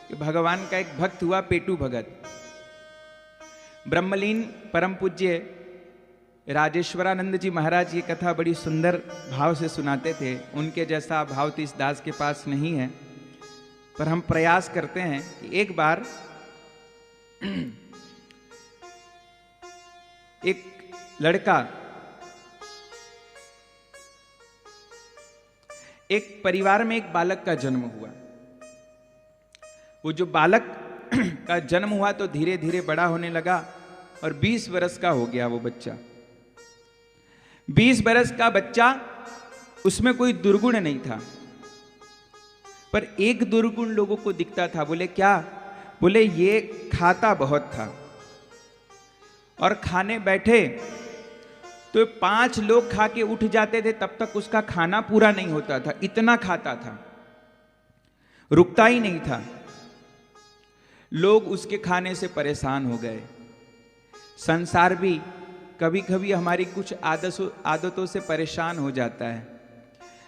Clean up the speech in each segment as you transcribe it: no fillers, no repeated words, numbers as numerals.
कि भगवान का एक भक्त हुआ पेटू भगत। ब्रह्मलीन परम पूज्य राजेश्वरानंद जी महाराज ये कथा बड़ी सुंदर भाव से सुनाते थे। उनके जैसा भाव तो इस दास के पास नहीं है, पर हम प्रयास करते हैं कि एक बार एक लड़का एक परिवार में एक बालक का जन्म हुआ। वो जो बालक का जन्म हुआ तो धीरे धीरे बड़ा होने लगा और 20 वर्ष का हो गया वो बच्चा। 20 वर्ष का बच्चा, उसमें कोई दुर्गुण नहीं था, पर एक दुर्गुण लोगों को दिखता था। बोले क्या? बोले ये खाता बहुत था और खाने बैठे तो 5 लोग खा के उठ जाते थे, तब तक उसका खाना पूरा नहीं होता था, इतना खाता था, रुकता ही नहीं था। लोग उसके खाने से परेशान हो गए। संसार भी कभी कभी हमारी कुछ आदतों से परेशान हो जाता है।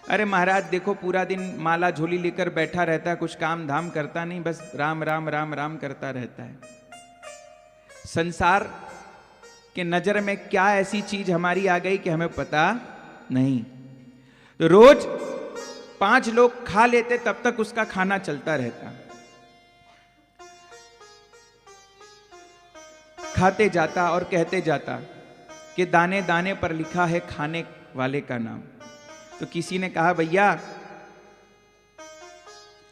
अरे महाराज देखो, पूरा दिन माला झोली लेकर बैठा रहता है, कुछ काम धाम करता नहीं, बस राम राम राम राम करता रहता है। संसार के नजर में क्या ऐसी चीज हमारी आ गई कि हमें पता नहीं। तो रोज 5 लोग खा लेते, तब तक उसका खाना चलता रहता। खाते जाता और कहते जाता कि दाने दाने पर लिखा है खाने वाले का नाम। तो किसी ने कहा भैया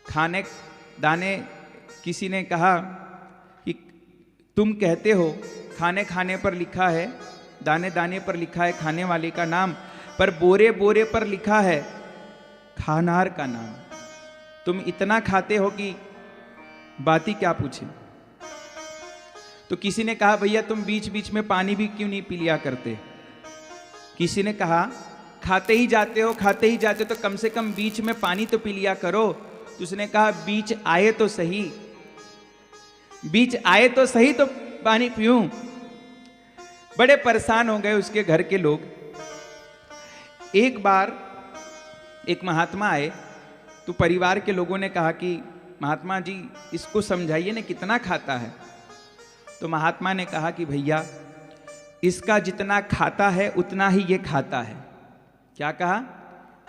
खाने दाने, किसी ने कहा कि तुम कहते हो खाने खाने पर लिखा है, दाने दाने पर लिखा है खाने वाले का नाम, पर बोरे बोरे पर लिखा है खानार का नाम। तुम इतना खाते हो कि बात ही क्या पूछे। तो किसी ने कहा भैया तुम बीच बीच में पानी भी क्यों नहीं पी लिया करते। किसी ने कहा खाते ही जाते हो, खाते ही जाते हो, तो कम से कम बीच में पानी तो पी लिया करो। तो उसने कहा बीच आए तो सही, बीच आए तो सही तो पानी पीऊं। बड़े परेशान हो गए उसके घर के लोग। एक बार एक महात्मा आए तो परिवार के लोगों ने कहा कि महात्मा जी इसको समझाइए ना, कितना खाता है। तो महात्मा ने कहा कि भैया इसका जितना खाता है उतना ही ये खाता है। क्या कहा?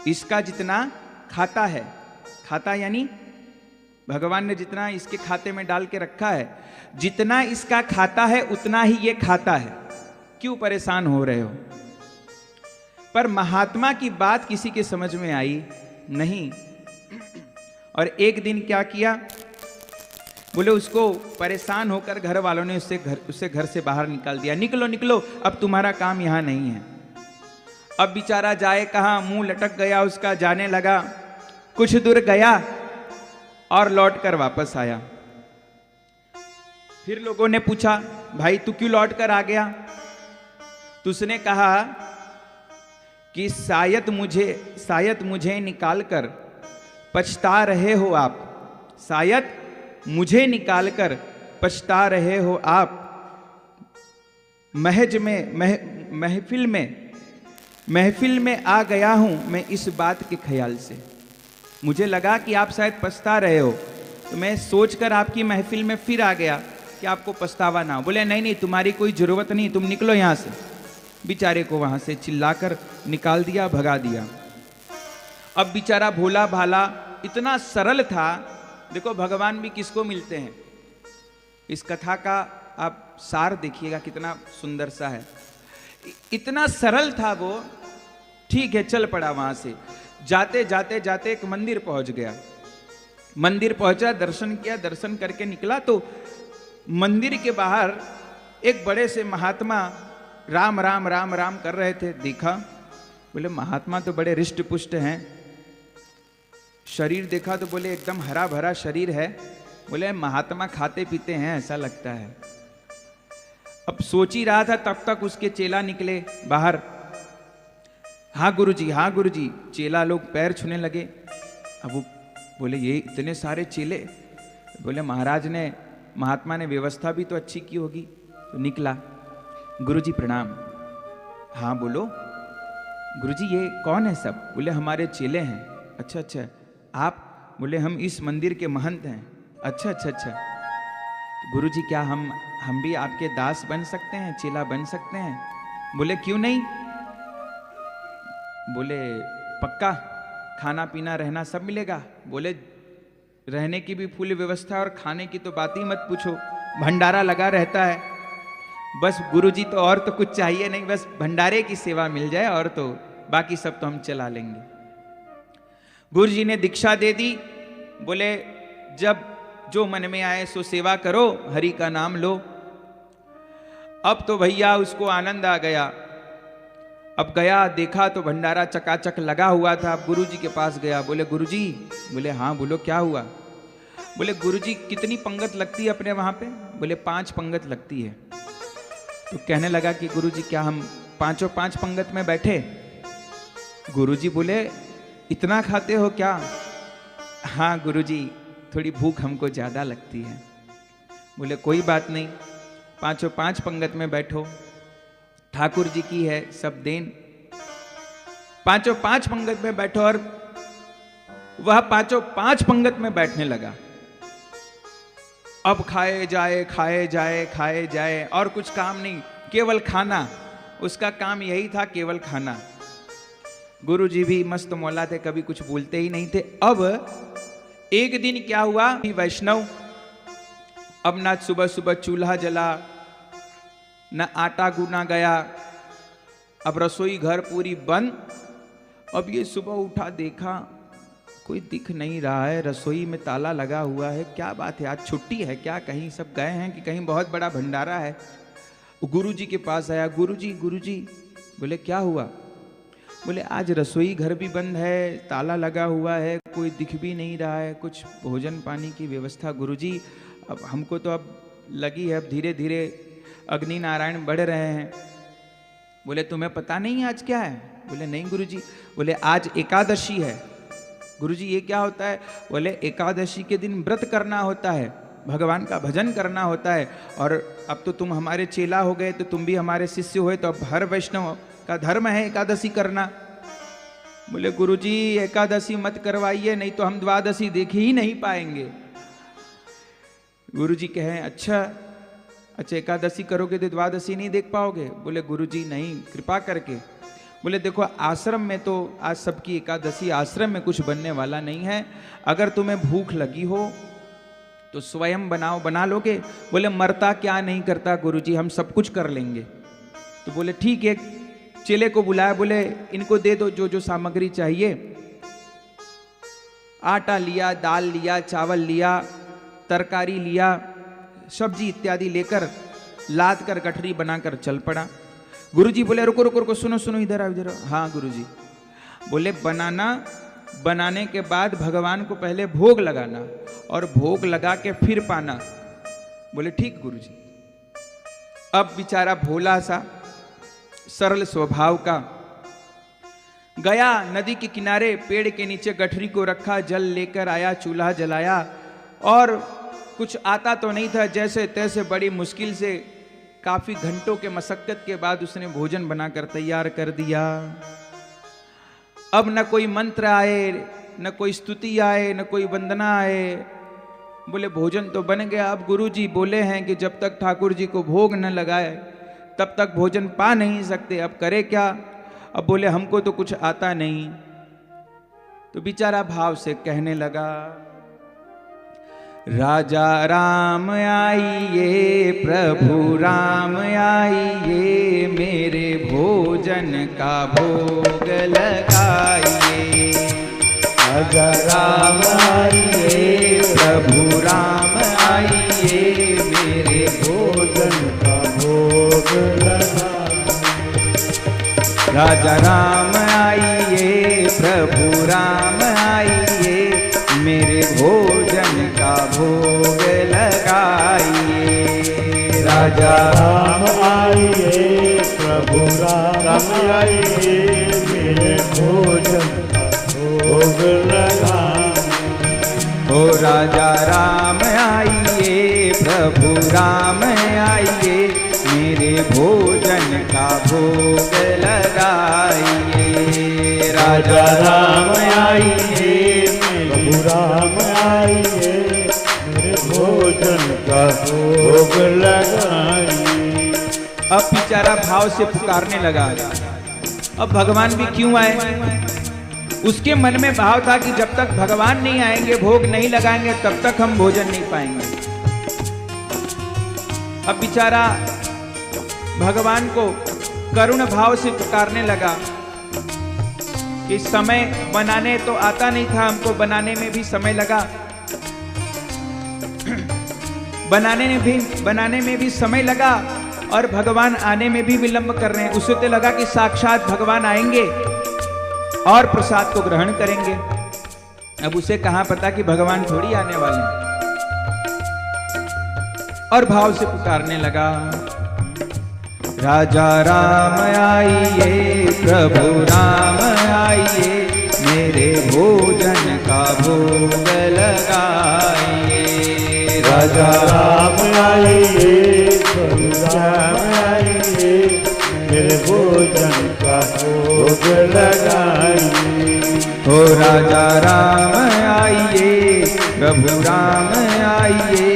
इसका जितना खाता है, खाता यानी भगवान ने जितना इसके खाते में डाल के रखा है, जितना इसका खाता है उतना ही ये खाता है। क्यों परेशान हो रहे हो? पर महात्मा की बात किसी के समझ में आई नहीं। और एक दिन क्या किया, बोले उसको परेशान होकर घर वालों ने उससे घर से बाहर निकाल दिया। निकलो निकलो, अब तुम्हारा काम यहां नहीं है। अब बेचारा जाए कहां, मुंह लटक गया उसका, जाने लगा। कुछ दूर गया और लौट कर वापस आया। फिर लोगों ने पूछा भाई तू क्यों लौट कर आ गया? तो उसने कहा कि शायद मुझे निकाल कर पछता रहे हो आप, शायद मुझे निकालकर पछता रहे हो आप। महफिल में आ गया हूं मैं इस बात के ख्याल से। मुझे लगा कि आप शायद पछता रहे हो, तो मैं सोचकर आपकी महफिल में फिर आ गया कि आपको पछतावा ना हो। बोले नहीं नहीं, तुम्हारी कोई जरूरत नहीं, तुम निकलो यहां से। बेचारे को वहां से चिल्लाकर निकाल दिया, भगा दिया। अब बेचारा भोला भाला इतना सरल था। देखो भगवान भी किसको मिलते हैं, इस कथा का आप सार देखिएगा कितना सुंदर सा है। इतना सरल था वो। ठीक है, चल पड़ा वहां से। जाते जाते जाते एक मंदिर पहुंच गया। मंदिर पहुंचा, दर्शन किया, दर्शन करके निकला तो मंदिर के बाहर एक बड़े से महात्मा राम राम राम राम कर रहे थे। देखा, बोले महात्मा तो बड़े रिष्ट पुष्ट हैं। शरीर देखा तो बोले एकदम हरा भरा शरीर है। बोले महात्मा खाते पीते हैं ऐसा लगता है। अब सोच ही रहा था, तब तक उसके चेला निकले बाहर। हाँ गुरुजी, हाँ गुरुजी। चेला लोग पैर छूने लगे। अब वो बोले ये इतने सारे चेले। बोले महाराज ने, महात्मा ने व्यवस्था भी तो अच्छी की होगी। तो निकला, गुरुजी प्रणाम। हाँ बोलो। गुरुजी ये कौन है सब? बोले हमारे चेले हैं। अच्छा अच्छा, आप? बोले हम इस मंदिर के महंत हैं। अच्छा अच्छा अच्छा, तो गुरुजी क्या हम भी आपके दास बन सकते हैं, चेला बन सकते हैं? बोले क्यों नहीं? बोले पक्का खाना पीना रहना सब मिलेगा? बोले रहने की भी फुल व्यवस्था और खाने की तो बात ही मत पूछो, भंडारा लगा रहता है। बस गुरुजी तो और तो कुछ चाहिए नहीं, बस भंडारे की सेवा मिल जाए और तो बाकी सब तो हम चला लेंगे। गुरुजी ने दीक्षा दे दी। बोले जब जो मन में आए सो सेवा करो, हरि का नाम लो। अब तो भैया उसको आनंद आ गया। अब गया, देखा तो भंडारा चकाचक लगा हुआ था। अब गुरुजी के पास गया, बोले गुरुजी। बोले हाँ बोलो क्या हुआ? बोले गुरुजी कितनी पंगत लगती है अपने वहां पे? बोले 5 पंगत लगती है। तो कहने लगा कि गुरुजी क्या हम 5 पंगत में बैठे? गुरुजी बोले इतना खाते हो क्या? हाँ गुरुजी थोड़ी भूख हमको ज्यादा लगती है। बोले कोई बात नहीं, 5 पंगत में बैठो, ठाकुर जी की है सब देन। 5 पंगत में बैठो। और वह 5 पंगत में बैठने लगा। अब खाए जाए खाए जाए खाए जाए, और कुछ काम नहीं, केवल खाना। उसका काम यही था, केवल खाना। गुरुजी भी मस्त मौला थे, कभी कुछ बोलते ही नहीं थे। अब एक दिन क्या हुआ, वैष्णव अब ना सुबह सुबह चूल्हा जला, न आटा गूना गया। अब रसोई घर पूरी बंद। अब ये सुबह उठा, देखा कोई दिख नहीं रहा है, रसोई में ताला लगा हुआ है। क्या बात है, आज छुट्टी है क्या? कहीं सब गए हैं कि कहीं बहुत बड़ा भंडारा है? गुरुजी के पास आया, गुरुजी गुरुजी। बोले क्या हुआ? बोले आज रसोई घर भी बंद है, ताला लगा हुआ है, कोई दिख भी नहीं रहा है, कुछ भोजन पानी की व्यवस्था गुरुजी। अब हमको तो अब लगी है, अब धीरे धीरे अग्नि नारायण बढ़ रहे हैं। बोले तुम्हें पता नहीं आज क्या है? बोले नहीं गुरुजी। बोले आज एकादशी है। गुरुजी ये क्या होता है? बोले एकादशी के दिन व्रत करना होता है, भगवान का भजन करना होता है। और अब तो तुम हमारे चेला हो गए, तो तुम भी हमारे शिष्य हुए, तो अब हर वैष्णव का धर्म है एकादशी करना। बोले गुरुजी एकादशी मत करवाइए, नहीं तो हम द्वादशी देख ही नहीं पाएंगे। गुरुजी कहें अच्छा एकादशी करोगे तो द्वादशी नहीं देख पाओगे? बोले गुरुजी नहीं, कृपा करके। बोले देखो आश्रम में तो आज सबकी एकादशी, आश्रम में कुछ बनने वाला नहीं है। अगर तुम्हें भूख लगी हो तो स्वयं बनाओ, बना लोगे? बोले मरता क्या नहीं करता गुरुजी, हम सब कुछ कर लेंगे। तो बोले ठीक है, चेले को बुलाया, बोले इनको दे दो जो जो सामग्री चाहिए। आटा लिया, दाल लिया, चावल लिया, तरकारी लिया, सब्जी इत्यादि लेकर लाद कर गठरी बनाकर चल पड़ा। गुरुजी बोले रुको रुको रुको, सुनो सुनो, इधर आओ इधर आओ। हाँ गुरुजी। बोले बनाने के बाद भगवान को पहले भोग लगाना, और भोग लगा के फिर पाना। बोले ठीक गुरुजी। अब बेचारा भोला सा सरल स्वभाव का गया नदी के किनारे, पेड़ के नीचे गठरी को रखा, जल लेकर आया, चूल्हा जलाया, और कुछ आता तो नहीं था, जैसे तैसे बड़ी मुश्किल से काफी घंटों के मशक्कत के बाद उसने भोजन बनाकर तैयार कर दिया। अब न कोई मंत्र आए, न कोई स्तुति आए, न कोई वंदना आए। बोले भोजन तो बन गया। अब गुरुजी बोले हैं कि जब तक ठाकुर जी को भोग न लगाए तब तक भोजन पा नहीं सकते, अब करे क्या? अब बोले हमको तो कुछ आता नहीं। तो बेचारा भाव से कहने लगा, राजा राम आइए, प्रभु राम आइए, मेरे भोजन का भोग लगाइए। राजा राम आइए, प्रभु राम आइए, मेरे भोजन का भोग लगाइए। राजा राम आइए, प्रभु राम आइए, मेरे भोजन का भोग लगाइए। राजा राम आइए, प्रभु राम आइए, मेरे भोजन का भोग लगाइए। ओ राजा राम आइए, प्रभु राम आइए, मेरे भोजन का भोग लगाइए। राजा राम आइए, प्रभु राम आइए, मेरे भोग लगाइए। अब बेचारा भाव से पुकारने लगा। अब भगवान भी क्यों आए? उसके मन में भाव था कि जब तक भगवान नहीं आएंगे, भोग नहीं लगाएंगे, तब तक हम भोजन नहीं पाएंगे। अब बेचारा भगवान को करुण भाव से पुकारने लगा कि समय बनाने तो आता नहीं था हमको, बनाने में भी समय लगा, बनाने में भी समय लगा, और भगवान आने में भी विलंब कर रहे हैं। उसे तो लगा कि साक्षात भगवान आएंगे और प्रसाद को ग्रहण करेंगे। अब उसे कहां पता कि भगवान थोड़ी आने वाले हैं। और भाव से पुकारने लगा, राजा राम आइए, प्रभु राम आइए, मेरे भोजन का भोग लगाइए। राजा राम आइए, प्रभु राम आइए, मेरे भोजन का भोग लगाइए। हो राजा राम आइए, प्रभु राम आइए,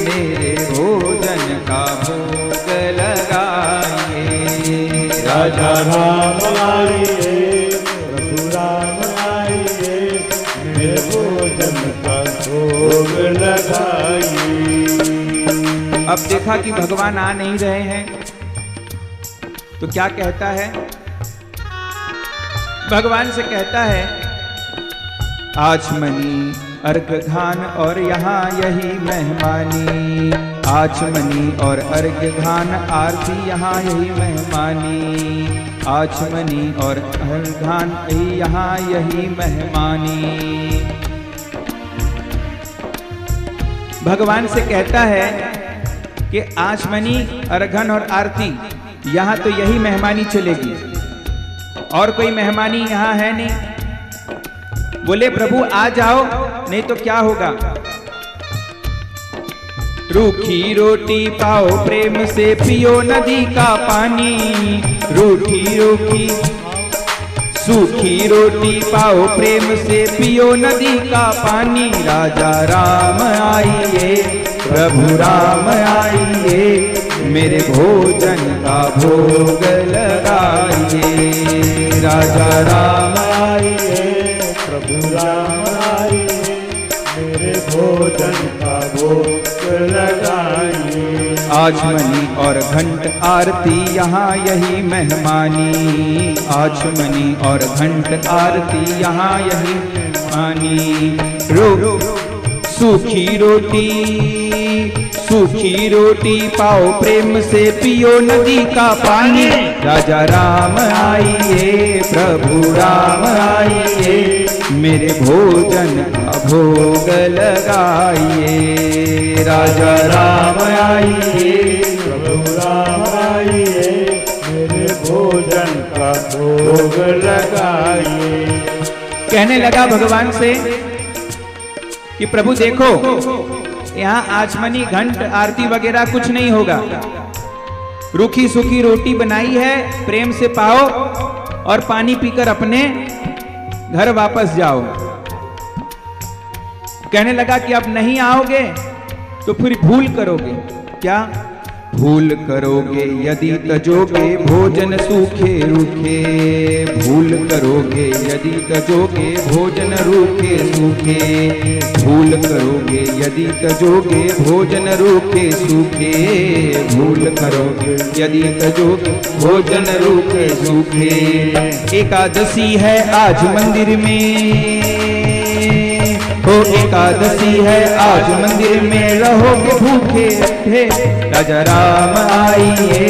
मेरे भोजन का भोग लगाइए। राजा राम आइए, प्रभु राम आइए, मेरे भोजन का भोग लगाइए। अब देखा कि भगवान आ नहीं रहे हैं, तो क्या कहता है? भगवान से कहता है, आचमनी अर्घ घान और यहाँ यही मेहमानी, आचमनी और अर्घ घान आरती यहाँ यही मेहमानी, आचमनी और अर्घ घान यहाँ यही मेहमानी। भगवान से कहता है कि आचमनी, अर्घन और आरती यहाँ तो यही मेहमानी चलेगी, और कोई मेहमानी यहाँ है नहीं। बोले प्रभु आ जाओ, नहीं तो क्या होगा? रूखी रोटी पाओ प्रेम से, पियो नदी का पानी, रूखी रोटी सूखी रोटी पाओ प्रेम से, पियो नदी का पानी। राजा राम आइए, प्रभु राम आइए, मेरे भोजन का भोग लगाइए। राजा राम आइए, प्रभु राम आइए, मेरे भोजन का भोग लगाइए। आचमनी और घंट आरती यहाँ यही मेहमानी, आचमनी और घंट आरती यहाँ यही मेहमानी। सूखी रोटी पाओ प्रेम से, पियो नदी का पानी। राजा राम आइए, प्रभु राम आइए, मेरे भोजन का भोग लगाइए। राजा राम आइए, प्रभु राम आइए, मेरे भोजन का भोग लगाइए। कहने लगा भगवान से कि प्रभु देखो, यहाँ आचमनी घंट आरती वगैरह कुछ नहीं होगा। रूखी सूखी रोटी बनाई है, प्रेम से पाओ और पानी पीकर अपने घर वापस जाओ। कहने लगा कि अब नहीं आओगे तो फिर भूल करोगे। क्या भूल करोगे? यदि तजोगे भोजन सूखे रूखे, भूल करोगे यदि तजोगे भोजन रूखे सूखे, भूल करोगे यदि तजोगे भोजन रूखे सूखे, भूल करोगे यदि तजोगे भोजन रूखे सूखे। एकादशी है आज मंदिर में, हो एकादशी है आज मंदिर में, रहोगे भूखे रखे। राजा राम आइए,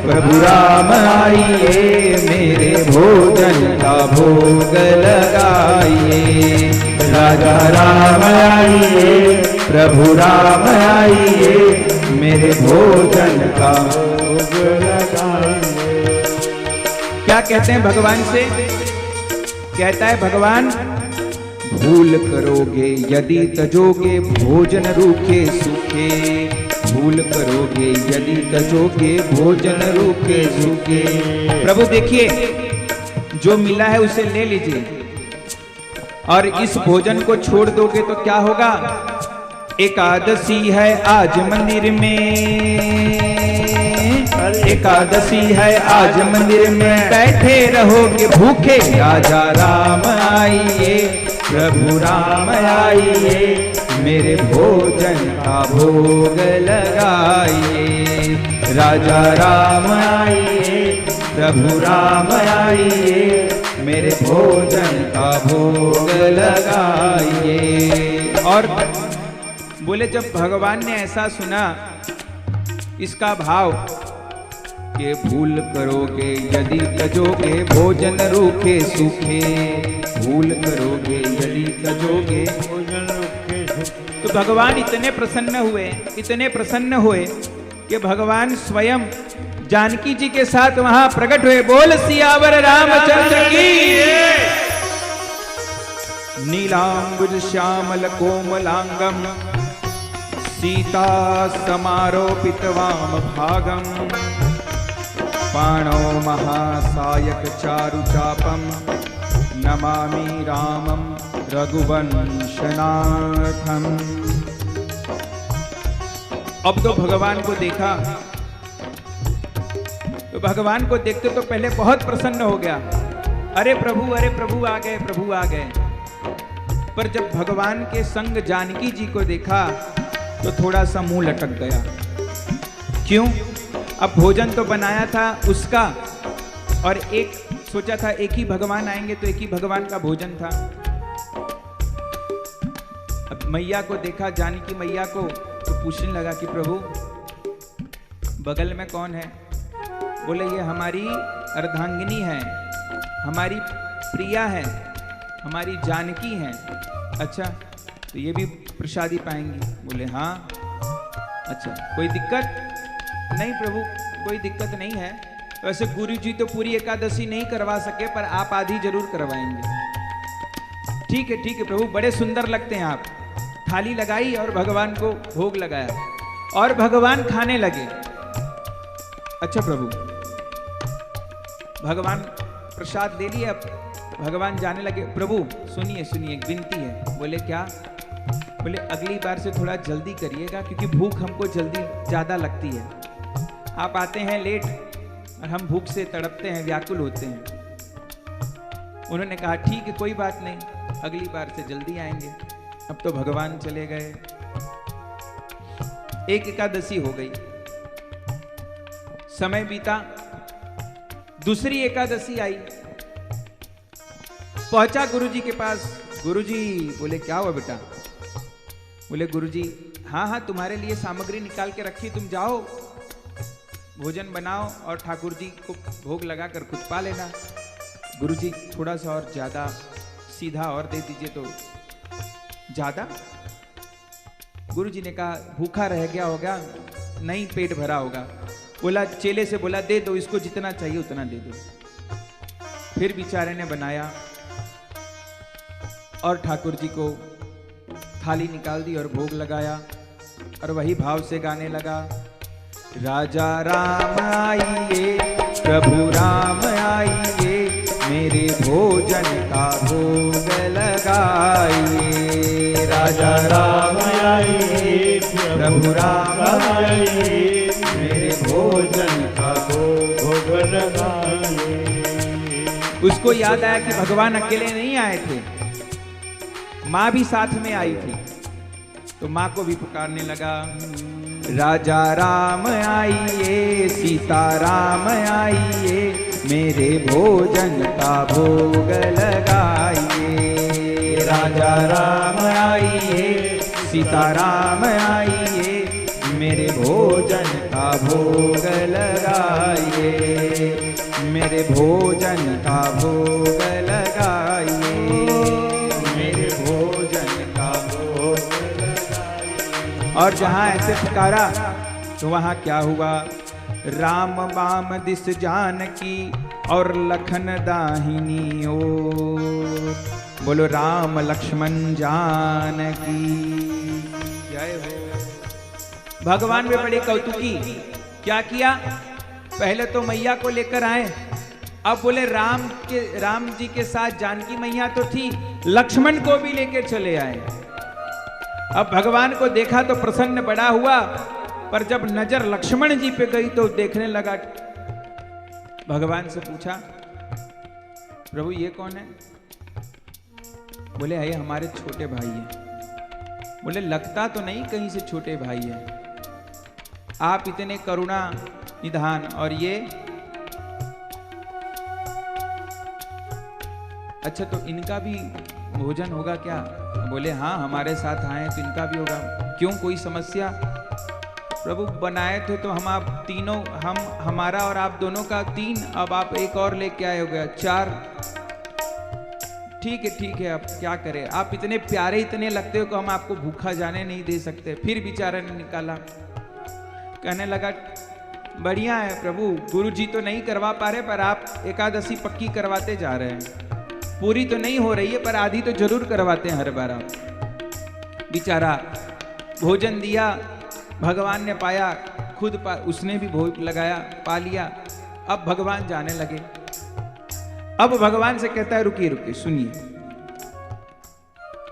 प्रभु राम आइए, मेरे भोजन का भोग लगाइए। राजा राम आइए, प्रभु राम आइए, मेरे भोजन का भोग लगाइए। क्या कहते हैं भगवान से? कहता है भगवान, भूल करोगे यदि तजोगे भोजन रूखे सूखे, भूल करोगे यदि तजोगे भोजन रूखे सूखे। प्रभु देखिए, जो मिला है उसे ले लीजिए, और इस भोजन को छोड़ दोगे तो क्या होगा? एकादशी है आज मंदिर में, एकादशी है आज मंदिर में, बैठे रहोगे भूखे, राजा राम आइए, प्रभु राम आइए, मेरे भोजन का भोग लगाइए, राजा राम आइए, प्रभु राम आइए, मेरे भोजन का भोग लगाइए। और बोले जब भगवान ने ऐसा सुना, इसका भाव कि भूल करोगे यदि तजोगे, भोजन रूखे सूखे, भूल करोगे यदि तजोगे भोजन रूखे सूखे। तो भगवान इतने प्रसन्न हुए कि भगवान स्वयं जानकी जी के साथ वहां प्रकट हुए। बोल सियावर रामचंद्र की। नीलांबुज श्यामल कोमलांगम, सीता समारोपित वाम भागम, पाणौ महासायक चारु चापम, नमामि रामम रघुवंशनाथम। अब तो भगवान को देखा, तो भगवान को देखते तो पहले बहुत प्रसन्न हो गया, अरे प्रभु आ गए, प्रभु आ गए। पर जब भगवान के संग जानकी जी को देखा तो थोड़ा सा मुंह लटक गया। क्यों? अब भोजन तो बनाया था उसका, और एक सोचा था एक ही भगवान आएंगे तो एक ही भगवान का भोजन था। अब मैया को देखा, जानकी मैया को, तो पूछने लगा कि प्रभु बगल में कौन है? बोले ये हमारी अर्धांगिनी है, हमारी प्रिया है, हमारी जानकी है। अच्छा, तो ये भी प्रसादी पाएंगी? बोले हाँ। अच्छा, कोई दिक्कत? नहीं प्रभु, कोई दिक्कत नहीं है। वैसे गुरु जी तो पूरी एकादशी नहीं करवा सके, पर आप आधी जरूर करवाएंगे। ठीक है प्रभु, बड़े सुंदर लगते हैं आप। थाली लगाई और भगवान को भोग लगाया और भगवान खाने लगे। अच्छा प्रभु, भगवान प्रसाद ले लिए, अब भगवान जाने लगे। प्रभु सुनिए एक विनती है। बोले क्या? बोले अगली बार से थोड़ा जल्दी करिएगा, क्योंकि भूख हमको जल्दी ज़्यादा लगती है। आप आते हैं लेट और हम भूख से तड़पते हैं, व्याकुल होते हैं। उन्होंने कहा ठीक है, कोई बात नहीं, अगली बार से जल्दी आएंगे। अब तो भगवान चले गए। एक एकादशी हो गई, समय बीता, दूसरी एकादशी आई। पहुंचा गुरुजी के पास। गुरुजी बोले क्या हुआ बेटा? बोले गुरुजी हाँ तुम्हारे लिए सामग्री निकाल के रखी, तुम जाओ भोजन बनाओ और ठाकुर जी को भोग लगाकर खुद पा लेना। गुरुजी थोड़ा सा और ज्यादा सीधा और दे दीजिए। तो ज्यादा? गुरुजी ने कहा भूखा रह गया होगा, नहीं पेट भरा होगा। बोला चेले से बोला दे दो इसको, जितना चाहिए उतना दे दो। फिर बेचारे ने बनाया और ठाकुर जी को थाली निकाल दी और भोग लगाया, और वही भाव से गाने लगा। राजा राम आइए, प्रभु राम आइए, मेरे भोजन का भोग लगाइए। राजा राम आइए, प्रभु राम आइए, मेरे भोजन का भोग लगाइए। उसको याद आया कि भगवान अकेले नहीं आए थे, माँ भी साथ में आई थी। तो माँ को भी पुकारने लगा। राजा राम आइए, सीता राम आइए, मेरे भोजन का भोग लगाइए। राजा राम आइए, सीता राम आइए, मेरे भोजन का भोग लगाइए। मेरे भोजन का भोग लगाइए। मेरे भोजन का भोग लगाइए। और जहाँ ऐसे पुकारा तो वहाँ क्या हुआ? राम बाम दिस जानकी और लखन दाहिनी ओर। बोलो राम लक्ष्मण जानकी जय हो। भगवान में बड़े कौतुकी। क्या किया? पहले तो मैया को लेकर आए, अब बोले राम जी के साथ जानकी मैया तो थी, लक्ष्मण को भी लेकर चले आए। अब भगवान को देखा तो प्रसन्न बड़ा हुआ, पर जब नजर लक्ष्मण जी पे गई तो देखने लगा। भगवान से पूछा, प्रभु ये कौन है? बोले, ये हमारे छोटे भाई हैं। बोले, लगता तो नहीं कहीं से छोटे भाई है, आप इतने करुणा निधान, और ये अच्छा तो इनका भी भोजन होगा क्या? बोले, हाँ हमारे साथ आए तो इनका भी होगा। क्यों, कोई समस्या? प्रभु बनाए थे तो हम आप तीनों, हम हमारा और आप दोनों का 3, अब आप एक और लेके आए, हो गया 4। ठीक है, अब क्या करें, आप इतने प्यारे इतने लगते हो कि हम आपको भूखा जाने नहीं दे सकते। फिर बेचारा ने निकाला, कहने लगा, बढ़िया है प्रभु, गुरु जी तो नहीं करवा पा रहे, पर आप एकादशी पक्की करवाते जा रहे हैं। पूरी तो नहीं हो रही है, पर आधी तो जरूर करवाते हैं हर बार आप। बेचारा भोजन दिया, भगवान ने पाया, खुद उसने भी भोग लगाया, पा लिया। अब भगवान जाने लगे। अब भगवान से कहता है, रुकिए सुनिए,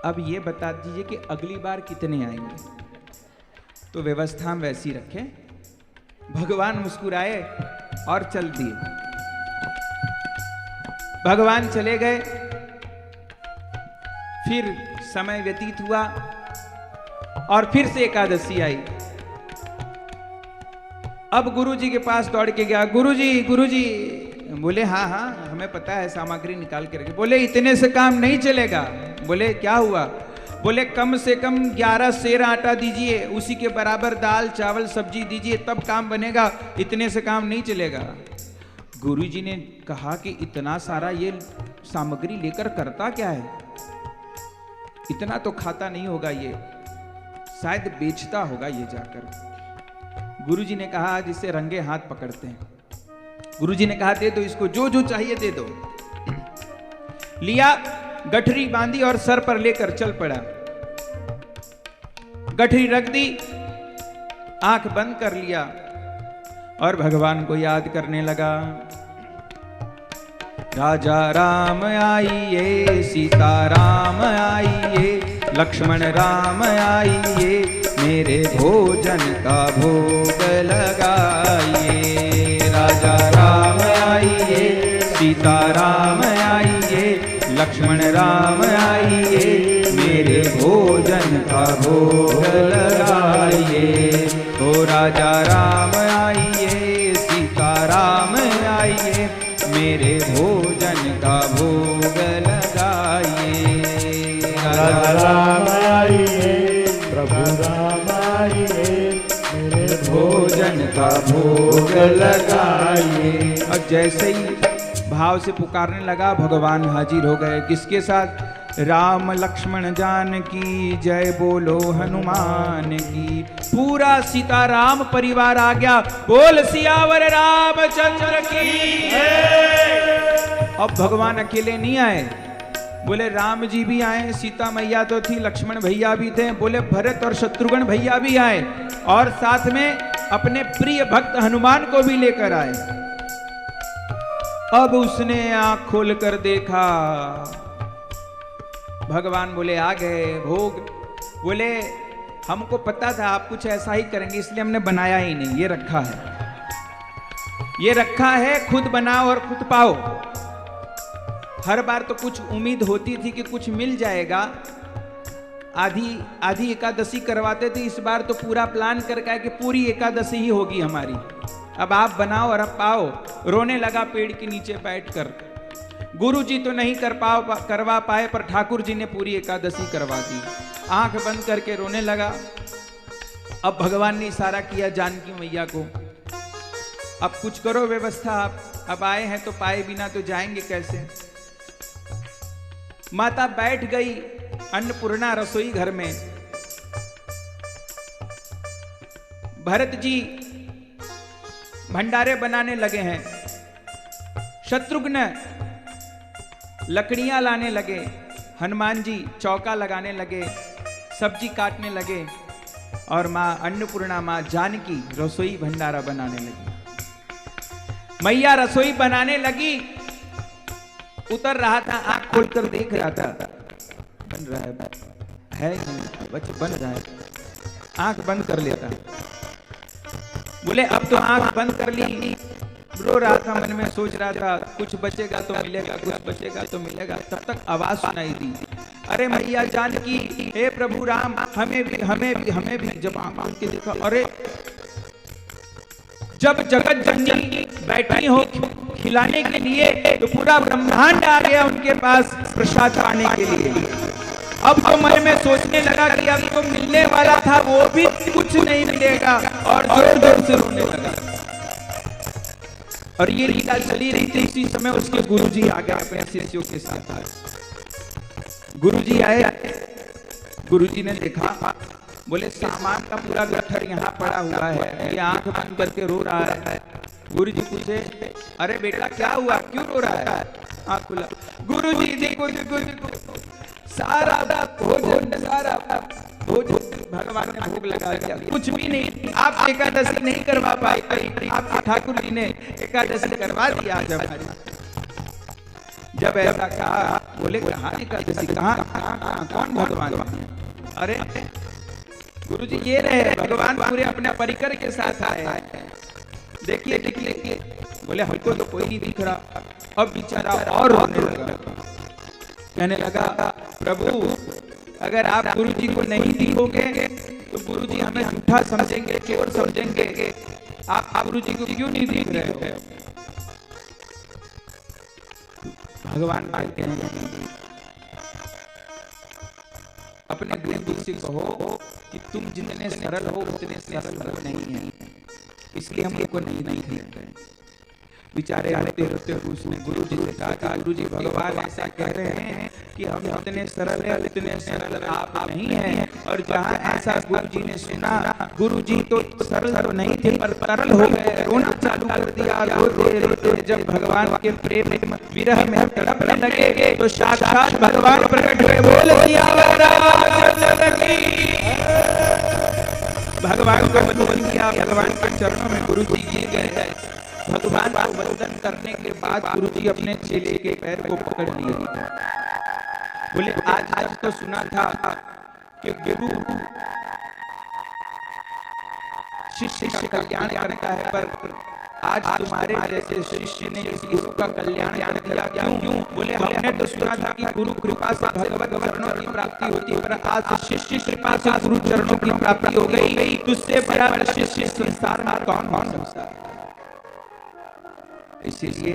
अब ये बता दीजिए कि अगली बार कितने आएंगे? तो व्यवस्था हम वैसी रखें। भगवान मुस्कुराए और चल दिए। भगवान चले गए। फिर समय व्यतीत हुआ और फिर से एकादशी आई। अब गुरुजी के पास दौड़ के गया, गुरुजी। बोले, हाँ हमें पता है, सामग्री निकाल के रखे। बोले, इतने से काम नहीं चलेगा। बोले, क्या हुआ? बोले, कम से कम 11 सेर आटा दीजिए, उसी के बराबर दाल चावल सब्जी दीजिए, तब काम बनेगा, इतने से काम नहीं चलेगा। गुरुजी ने कहा कि इतना सारा ये सामग्री लेकर करता क्या है? इतना तो खाता नहीं होगा, ये शायद बेचता होगा ये जाकर। गुरुजी ने कहा, आज इसे रंगे हाथ पकड़ते हैं। गुरुजी ने कहा, दे दो इसको, जो चाहिए दे दो। लिया, गठरी बांधी और सर पर लेकर चल पड़ा। गठरी रख दी, आंख बंद कर लिया और भगवान को याद करने लगा। राजा राम आइए, सीता राम आइए, लक्ष्मण राम आइए, मेरे भोजन का भोग लगाइए। राजा राम आइए, सीता राम आइए, लक्ष्मण राम आइए, मेरे भोजन का भोग लगाइए। तो राजा राम आइए, सीता राम आइए, मेरे भोजन का भोग लगाइए। राजा राम आइए, प्रभु राम आइए, मेरे भोजन का भोग लगाइए। अब जैसे ही भाव से पुकारने लगा, भगवान हाजिर हो गए। किसके साथ? राम लक्ष्मण जानकी जय बोलो हनुमान की। पूरा सीताराम परिवार आ गया। बोल सियावर रामचंद्र की। अब भगवान अकेले नहीं आए। बोले, राम जी भी आए, सीता मैया तो थी, लक्ष्मण भैया भी थे। बोले, भरत और शत्रुघ्न भैया भी आए और साथ में अपने प्रिय भक्त हनुमान को भी लेकर आए। अब उसने आंख खोल कर देखा, भगवान बोले, आ गए भोग। बोले, हमको पता था आप कुछ ऐसा ही करेंगे, इसलिए हमने बनाया ही नहीं, ये रखा है, ये रखा है, खुद बनाओ और खुद पाओ। हर बार तो कुछ उम्मीद होती थी कि कुछ मिल जाएगा, आधी एकादशी करवाते थे। इस बार तो पूरा प्लान करके आए कि पूरी एकादशी ही होगी हमारी। अब आप बनाओ और अब पाओ। रोने लगा पेड़ के नीचे बैठकर। गुरुजी तो नहीं करवा पाए, पर ठाकुर जी ने पूरी एकादशी करवा दी। आंख बंद करके रोने लगा। अब भगवान ने इशारा किया जानकी मैया को, अब कुछ करो व्यवस्था, आप अब आए हैं तो पाए बिना तो जाएंगे कैसे। माता बैठ गई अन्नपूर्णा रसोई घर में। भरत जी भंडारे बनाने लगे हैं, शत्रुघ्न लकड़ियां लाने लगे, हनुमान जी चौका लगाने लगे, सब्जी काटने लगे और मां अन्नपूर्णा मां जानकी रसोई भंडारा बनाने लगी। मैया रसोई बनाने लगी, उतर रहा था, आंख खोलकर देख रहा था, बन रहा है। है नहीं, बच्चे बन रहा है। आंख बंद कर लेता। बोले अब तो आंख बंद कर ली, रो रहा था, मन में सोच रहा था कुछ बचेगा तो मिलेगा, कुछ बचेगा तो मिलेगा। तब तक आवाज सुनाई दी, अरे मैया जानकी, हे प्रभु राम, हमें भी। जब आंख खोल के देखा, अरे जब जगत जननी बैठी हो खिलाने के लिए तो पूरा ब्रह्मांड आ गया उनके पास प्रसाद पाने के लिए। अब तो मन में सोचने लगा कि अब तो मिलने वाला था वो भी कुछ नहीं मिलेगा, और जोर जोर से रोने लगा। और ये लीला चली रही थी। इसी समय उसके गुरुजी आ गए अपने शिष्यों के साथ। गुरुजी आए, गुरुजी ने देखा, बोले सामान का पूरा गट्ठर यहाँ पड़ा हुआ है, ये आंख बंद करके रो रहा है। गुरुजी पूछे, अरे बेटा क्या हुआ, क्यों रो रहा है? आंख खुला। गुरुजी देखो सारा भोजन भगवान ने भोग लगा दिया, कुछ भी नहीं। आप एकादशी नहीं करवा पाए, आपके ठाकुर जी ने एकादशी करवा दिया आज हमारी। जब ऐसा कहा, बोले कहाँ एकादशी, कहाँ कौन भगवान? अरे गुरुजी ये रहे, भगवान पूरे अपने परिकर के साथ आए। देखिए। बोले हमको तो कोई नहीं दिख रहा। अब बेचारा और रोने लगा, कहने लगा, प्रभु अगर आप गुरुजी को नहीं दिखोगे तो गुरुजी हमें झूठा समझेंगे, चोर समझेंगे। आप गुरुजी को क्यों नहीं दिख रहे हो? भगवान कहते हैं, अपने गुरुजी से कहो कि तुम जितने सरल हो उतने सरल वो नहीं है, इसलिए हम लोग को नहीं दिख रहे। बेचारे रोते रोते उसने गुरु जी से कहा, गुरु जी भगवान ऐसा कह रहे हैं कि हम इतने सरल है, उतने सरल आप नहीं हैं। और जहाँ ऐसा गुरु जी ने सुना, गुरु जी तो सरल तो नहीं थे पर तरल हो गए, रोना चालू कर दिया। रोते रोते जब भगवान के प्रेम विरह में तड़पने लगे तो साक्षात भगवान प्रकट हुए। बोल दिया भगवान को वंदन किया, भगवान के चरणों में गुरु जी गिर गए। भगवान को वंदन करने के बाद गुरुजी अपने चेले के पैर को पकड़ लिए। बोले आज तो सुना था कि गुरु शिष्य का कल्याण करता है, पर आज तुम्हारे जैसे शिष्य ने किसी का कल्याण किया, क्यों? बोले हमने तो सुना था कि गुरु कृपा से भगवत चरणों की प्राप्ति होती है, पर आज शिष्य कृपा से गुरु चरणों की प्राप्ति हो गई। तुझसे बड़ा शिष्य संसार में कौन हो सकता है? इसीलिए